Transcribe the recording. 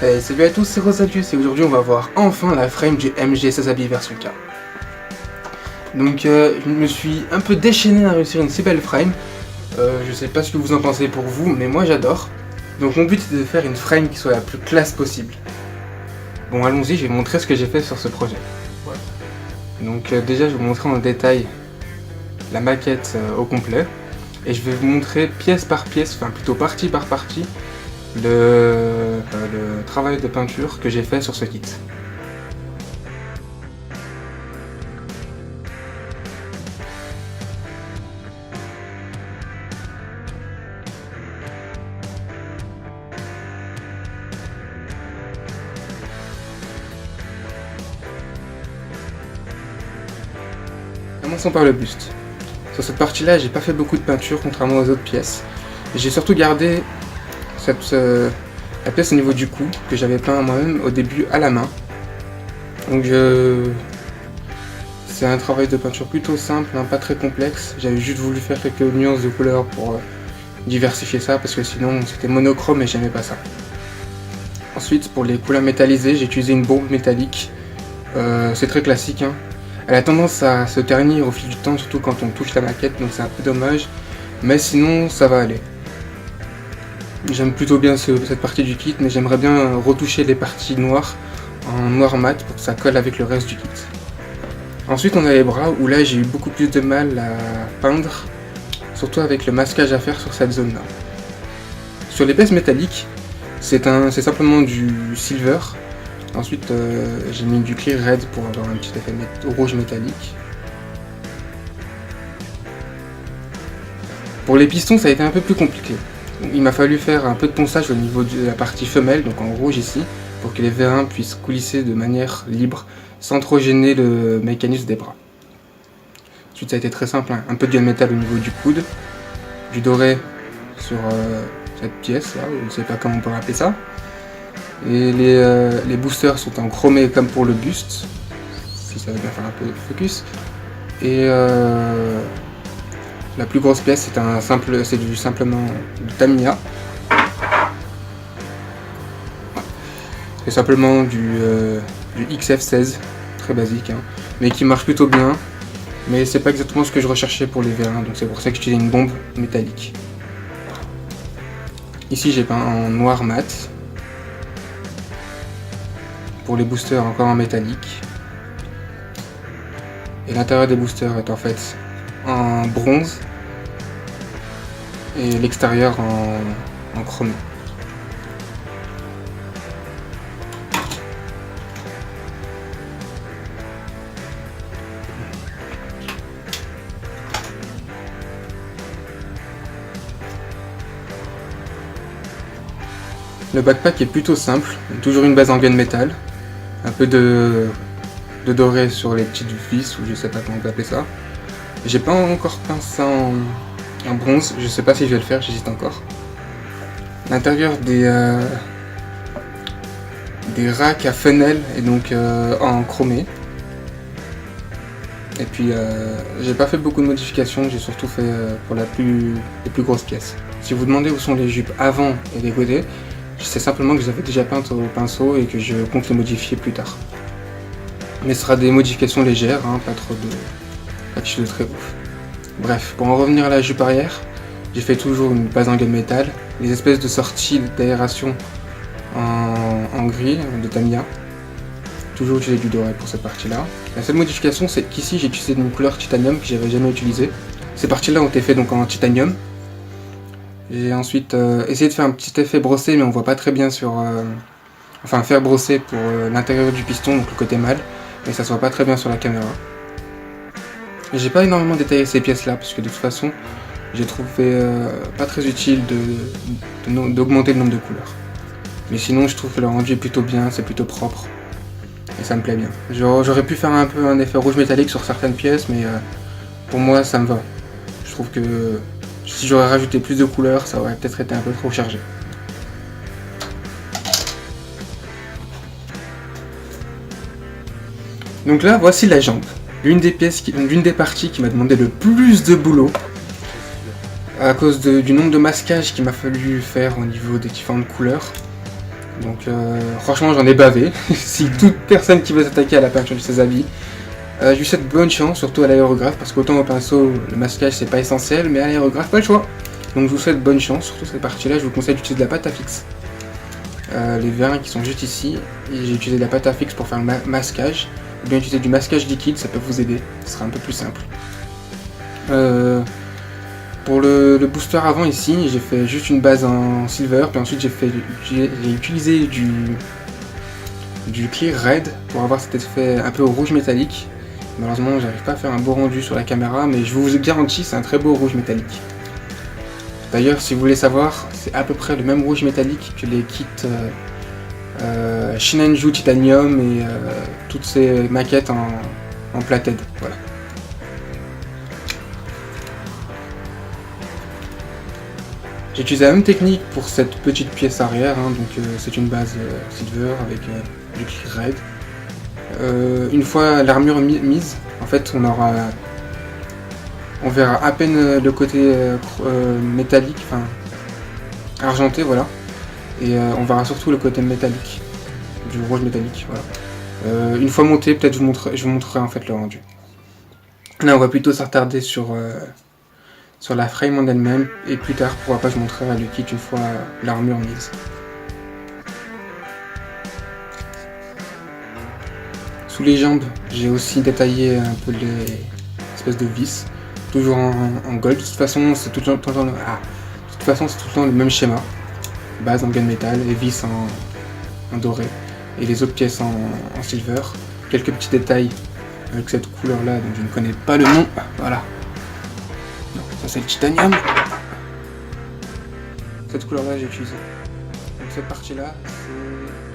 Hey, salut à tous, c'est Rosalius et aujourd'hui on va voir enfin la frame du MG Sazabi version K. Donc je me suis un peu déchaîné à réussir une si belle frame. Je sais pas ce que vous en pensez pour vous, mais moi j'adore. Donc mon but c'est de faire une frame qui soit la plus classe possible. Bon, allons-y, je vais vous montrer ce que j'ai fait sur ce projet. Voilà. Donc déjà je vais vous montrer en détail la maquette au complet. Et je vais vous montrer pièce par pièce, enfin plutôt partie par partie, le travail de peinture que j'ai fait sur ce kit. Commençons par le buste. Sur cette partie-là, j'ai pas fait beaucoup de peinture contrairement aux autres pièces. J'ai surtout gardé la pièce au niveau du cou que j'avais peint moi-même au début à la main. Donc c'est un travail de peinture plutôt simple, hein, pas très complexe. J'avais juste voulu faire quelques nuances de couleurs pour diversifier ça parce que sinon c'était monochrome et j'aimais pas ça. Ensuite, pour les couleurs métallisées, j'ai utilisé une bombe métallique. C'est très classique, hein. Elle a tendance à se ternir au fil du temps, surtout quand on touche la maquette, donc c'est un peu dommage. Mais sinon, ça va aller. J'aime plutôt bien cette partie du kit, mais j'aimerais bien retoucher les parties noires en noir mat pour que ça colle avec le reste du kit. Ensuite, on a les bras, où là j'ai eu beaucoup plus de mal à peindre, surtout avec le masquage à faire sur cette zone-là. Sur les pièces métalliques, c'est simplement du silver. Ensuite, j'ai mis du clear red pour avoir un petit effet rouge métallique. Pour les pistons, ça a été un peu plus compliqué. Il m'a fallu faire un peu de ponçage au niveau de la partie femelle, donc en rouge ici, pour que les vérins puissent coulisser de manière libre, sans trop gêner le mécanisme des bras. Ensuite, ça a été très simple, hein. Un peu de gunmetal au niveau du coude, du doré sur cette pièce là, je ne sais pas comment on peut appeler ça. Et les boosters sont en chromé comme pour le buste, si ça va bien faire un peu de focus. Et la plus grosse pièce c'est simplement du Tamiya. C'est simplement du XF16, très basique, hein, mais qui marche plutôt bien. Mais c'est pas exactement ce que je recherchais pour les vérins, donc c'est pour ça que j'utilisais une bombe métallique. Ici j'ai peint en noir mat. Pour les boosters encore en métallique. Et l'intérieur des boosters est en fait en bronze. Et l'extérieur en chrome. Le backpack est plutôt simple, toujours une base en gunmetal. Un peu de doré sur les petites vis, ou je sais pas comment on peut appeler ça. J'ai pas encore peint ça en bronze, je sais pas si je vais le faire, j'hésite encore. L'intérieur des racks à funnel est donc en chromé. Et puis j'ai pas fait beaucoup de modifications, j'ai surtout fait pour les plus grosses pièces. Si vous vous demandez où sont les jupes avant et les côtés, c'est simplement que je les avais déjà peintes au pinceau et que je compte les modifier plus tard. Mais ce sera des modifications légères, hein, pas quelque chose de très ouf. Bref, pour en revenir à la jupe arrière, j'ai fait toujours une base en gunmetal, les espèces de sorties d'aération en gris de Tamiya. Toujours utilisé du doré pour cette partie-là. La seule modification, c'est qu'ici j'ai utilisé une couleur titanium que j'avais jamais utilisée. Ces parties-là ont été faites donc en titanium. J'ai ensuite essayé de faire un petit effet brossé, mais on voit pas très bien sur... Enfin, faire brosser pour l'intérieur du piston, donc le côté mâle, mais ça se voit pas très bien sur la caméra. J'ai pas énormément détaillé ces pièces-là, parce que de toute façon, j'ai trouvé pas très utile d'augmenter le nombre de couleurs. Mais sinon, je trouve que le rendu est plutôt bien, c'est plutôt propre, et ça me plaît bien. J'aurais pu faire un peu un effet rouge métallique sur certaines pièces, mais pour moi, ça me va. Je trouve que si j'aurais rajouté plus de couleurs, ça aurait peut-être été un peu trop chargé. Donc là, voici la jambe. L'une des parties qui m'a demandé le plus de boulot. À cause du nombre de masquages qu'il m'a fallu faire au niveau des différentes couleurs. Donc franchement j'en ai bavé. Si toute personne qui veut s'attaquer à la peinture de ses habits, je lui souhaite bonne chance, surtout à l'aérographe, parce qu'autant au pinceau, le masquage c'est pas essentiel, mais à l'aérographe pas le choix. Donc je vous souhaite bonne chance, surtout cette partie-là, je vous conseille d'utiliser de la pâte à fixe. Les vérins qui sont juste ici, et j'ai utilisé de la pâte à fixe pour faire le masquage. Ou bien utiliser du masquage liquide, ça peut vous aider, ce sera un peu plus simple. Pour le booster avant ici, j'ai fait juste une base en silver, puis ensuite j'ai utilisé du clear red pour avoir cet effet un peu rouge métallique. Malheureusement, j'arrive pas à faire un beau rendu sur la caméra, mais je vous garantis, c'est un très beau rouge métallique. D'ailleurs, si vous voulez savoir, c'est à peu près le même rouge métallique que les kits Shinanju Titanium et toutes ces maquettes en plated. Voilà. J'ai utilisé la même technique pour cette petite pièce arrière, hein, donc c'est une base silver avec du clear red. Une fois l'armure mise, en fait on verra à peine le côté métallique, enfin argenté, voilà. Et on verra surtout le côté métallique, du rouge métallique, voilà. Une fois monté, peut-être je vous montrerai en fait le rendu. Là on va plutôt s'attarder sur la frame en elle-même, et plus tard, pourquoi pas, je montrerai le kit une fois l'armure mise. Sous les jambes, j'ai aussi détaillé un peu les espèces de vis, toujours en gold. De toute façon, c'est tout le temps le même schéma. Base en gunmetal et vis en doré. Et les autres pièces en silver. Quelques petits détails avec cette couleur-là, dont je ne connais pas le nom. Voilà. Ça c'est le titanium. Cette couleur là j'ai utilisé. Donc cette partie là c'est